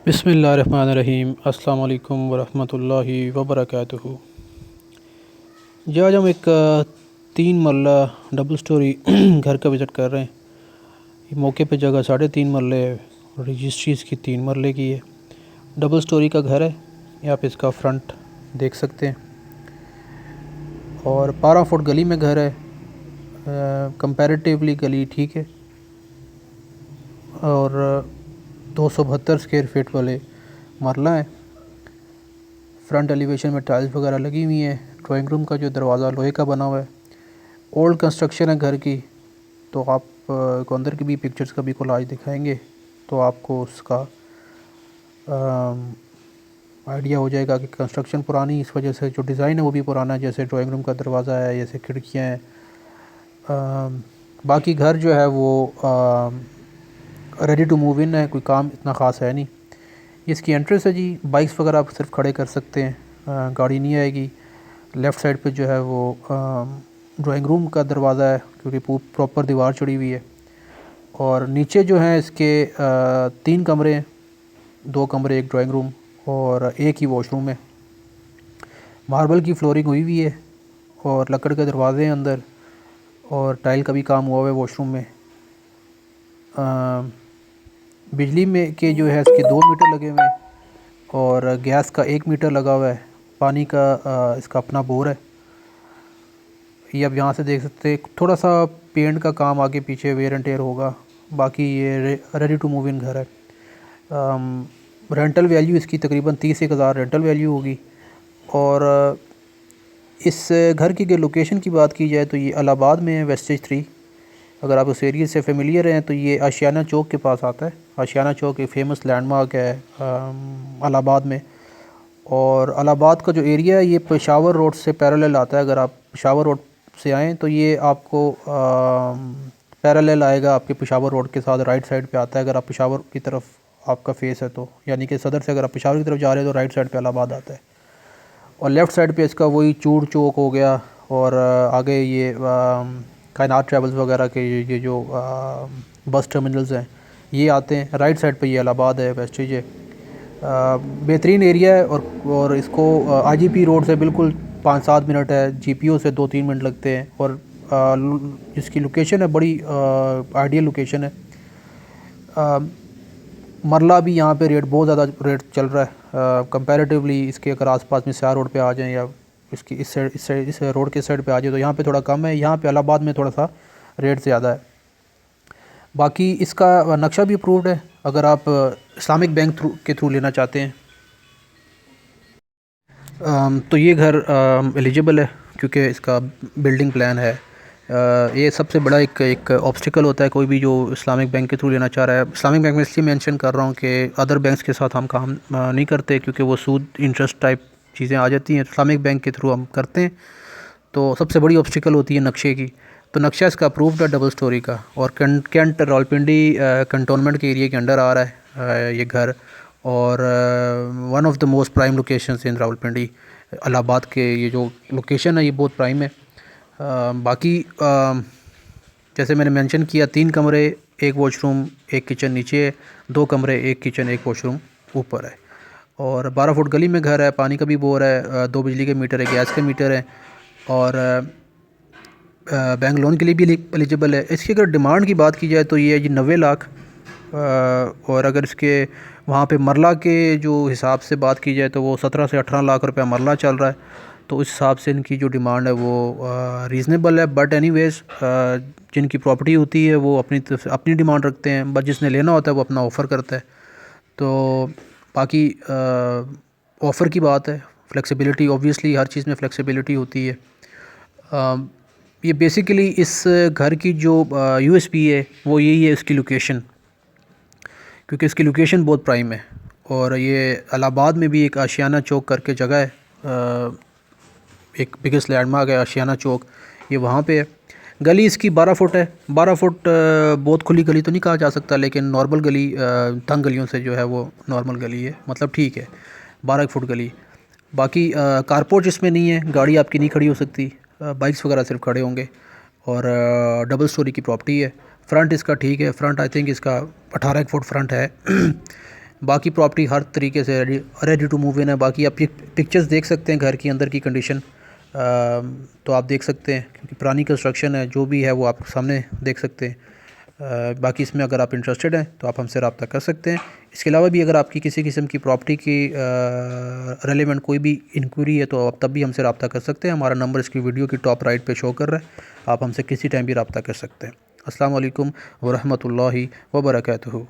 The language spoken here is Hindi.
बिस्मिल्लाहिर्रहमानिर्रहीम। अस्सलाम वालेकुम वरहमतुल्लाहि वबरकातुहू। जी आज हम एक 3 मरला डबल स्टोरी घर का विज़िट कर रहे हैं। ये मौके पे जगह 3.5 मरले है और रजिस्ट्री इसकी 3 मरले की है। डबल स्टोरी का घर है। यहाँ पे इसका फ्रंट देख सकते हैं और 12 फुट गली में घर है। कंपैरेटिवली गली ठीक है और 272 स्क्वायर फीट वाले मरला है। फ्रंट एलिवेशन में टाइल्स वगैरह लगी हुई हैं। ड्राइंग रूम का जो दरवाज़ा लोहे का बना हुआ है। ओल्ड कंस्ट्रक्शन है घर की, तो आप को अंदर की भी पिक्चर्स का भी कोलाज दिखाएंगे तो आपको उसका आइडिया हो जाएगा कि कंस्ट्रक्शन पुरानी इस वजह से जो डिज़ाइन है वो भी पुराना है। जैसे ड्राइंग रूम का दरवाज़ा है, जैसे खिड़कियाँ हैं। बाकी घर जो है वो रेडी टू मूव इन है, कोई काम इतना ख़ास है नहीं। इसकी एंट्रेंस है जी, बाइक्स वगैरह आप सिर्फ खड़े कर सकते हैं, गाड़ी नहीं आएगी। लेफ़्ट साइड पे जो है वो ड्राइंग रूम का दरवाज़ा है क्योंकि प्रॉपर दीवार चढ़ी हुई है। और नीचे जो है इसके 3 कमरे हैं, 2 कमरे एक ड्राइंग रूम और एक ही वॉशरूम है। मार्बल की फ्लोरिंग हुई हुई है और लकड़ के दरवाजे हैं अंदर और टाइल का भी काम हुआ हुआ है वॉशरूम में। बिजली में के जो है इसके 2 मीटर लगे हुए हैं और गैस का 1 मीटर लगा हुआ है। पानी का इसका अपना बोर है। ये आप यहाँ से देख सकते हैं। थोड़ा सा पेंट का काम आगे पीछे वेयर एंड टेयर होगा। बाकी ये रेडी टू मूव इन घर है। रेंटल वैल्यू इसकी तकरीबन 30,000 रेंटल वैल्यू होगी। और इस घर की लोकेशन की बात की जाए तो ये इलाहाबाद में है, वेस्टेज 3। अगर आप उस एरिया से फेमिलियर हैं तो ये आशियाना चौक के पास आता है। आशियाना चौक एक फ़ेमस लैंडमार्क है इलाहाबाद में। और इलाहाबाद का जो एरिया है ये पेशावर रोड से पैरेलल आता है। अगर आप पेशावर रोड से आएँ तो ये आपको पैरेलल आएगा, आपके पेशावर रोड के साथ राइट साइड पे आता है। अगर आप पेशावर की तरफ आपका फेस है तो, यानी कि सदर से अगर आप पेशावर की तरफ जा रहे हो तो राइट साइड पे इलाहाबाद आता है। और लेफ़्ट साइड पे इसका वही चूड़ चौक हो गया और आगे ये कायनात ट्रैवल्स वगैरह के ये जो बस टर्मिनल्स हैं ये आते हैं। राइट साइड पे ये इलाहाबाद है, वेस्टेज है। बेहतरीन एरिया है और इसको आईजीपी रोड से बिल्कुल 5-7 मिनट है, जीपीओ से 2-3 मिनट लगते हैं। और जिसकी लोकेशन है बड़ी आइडियल लोकेशन है। मरला भी यहाँ पे रेट बहुत ज़्यादा रेट चल रहा है कंपैरेटिवली इसके। अगर आसपास में सियार रोड पे आ जाएं या इसकी इस रोड के साइड पे आ जाए तो यहाँ पे थोड़ा कम है। यहाँ पे इलाहाबाद में थोड़ा सा रेट ज़्यादा है। बाकी इसका नक्शा भी अप्रूव्ड है अगर आप इस्लामिक बैंक के थ्रू लेना चाहते हैं। तो ये घर एलिजिबल है क्योंकि इसका बिल्डिंग प्लान है। ये सबसे बड़ा एक ऑब्स्टिकल होता है कोई भी जो इस्लामिक बैंक के थ्रू लेना चाह रहा है। इस्लामिक बैंक में इसलिए मेंशन कर रहा हूँ कि अदर बैंक्स के साथ हम काम नहीं करते क्योंकि वो सूद इंटरेस्ट टाइप चीज़ें आ जाती हैं। इस्लामिक बैंक के थ्रू हम करते हैं। तो सबसे बड़ी ऑब्स्टिकल होती है नक्शे की। तो नक्शा इसका अप्रूव्ड है डबल स्टोरी का और कैंट रावलपिंडी कंटोनमेंट के एरिया के अंडर आ रहा है ये घर। और one of the most prime locations इन रावलपिंडी। इलाहाबाद के ये जो लोकेशन है ये बहुत प्राइम है। बाकी जैसे मैंने मेंशन किया 3 कमरे एक वॉशरूम एक किचन नीचे है, 2 कमरे एक किचन एक वॉशरूम ऊपर है। और 12 फुट गली में घर है, पानी का भी बोर है, 2 बिजली के मीटर है, गैस के मीटर है और बैंक लोन के लिए भी एलिजिबल है। इसकी अगर डिमांड की बात की जाए तो ये है जी 90 लाख। और अगर इसके वहाँ पे मरला के जो हिसाब से बात की जाए तो वो 17 से 18 लाख रुपया मरला चल रहा है। तो उस हिसाब से इनकी जो डिमांड है वो रीज़नेबल है। बट एनीवेज़ जिनकी प्रॉपर्टी होती है वो अपनी डिमांड रखते हैं, बट जिसने लेना होता है वो अपना ऑफ़र करता है। तो बाकी ऑफ़र की बात है, फ्लेक्सिबिलिटी ऑब्वियसली हर चीज़ में फ्लेक्सिबिलिटी होती है। ये बेसिकली इस घर की जो यूएसपी है वो यही है, इसकी लोकेशन, क्योंकि इसकी लोकेशन बहुत प्राइम है। और ये इलाहाबाद में भी एक आशियाना चौक करके जगह है, एक बिगेस्ट लैंडमार्क है आशियाना चौक, ये वहाँ पे है। गली इसकी 12 फुट है। 12 फुट बहुत खुली गली तो नहीं कहा जा सकता, लेकिन नॉर्मल गली तंग गलियों से जो है वो नॉर्मल गली है, मतलब ठीक है 12 फुट गली। बाकी कारपोर्च इसमें नहीं है, गाड़ी आपकी नहीं खड़ी हो सकती, बाइक्स वगैरह सिर्फ खड़े होंगे। और डबल स्टोरी की प्रॉपर्टी है। फ्रंट इसका ठीक है, फ्रंट आई थिंक इसका 18 फुट फ्रंट है। बाकी प्रॉपर्टी हर तरीके से रेडी टू मूव इन है। बाकी आप ये पिक्चर्स देख सकते हैं घर की अंदर की कंडीशन, तो आप देख सकते हैं क्योंकि पुरानी कंस्ट्रक्शन है, जो भी है वो आप सामने देख सकते हैं। बाकी इसमें अगर आप इंटरेस्टेड हैं तो आप हमसे रब्ता कर सकते हैं। इसके अलावा भी अगर आपकी किसी किस्म की प्रॉपर्टी की रेलेवेंट कोई भी इंक्वायरी है तो आप तब भी हमसे रब्ता कर सकते हैं। हमारा नंबर इसकी वीडियो की टॉप राइट पे शो कर रहा है, आप हमसे किसी टाइम भी रब्ता कर सकते हैं। अस्सलाम वालेकुम व रहमतुल्लाहि व बरकातुहू।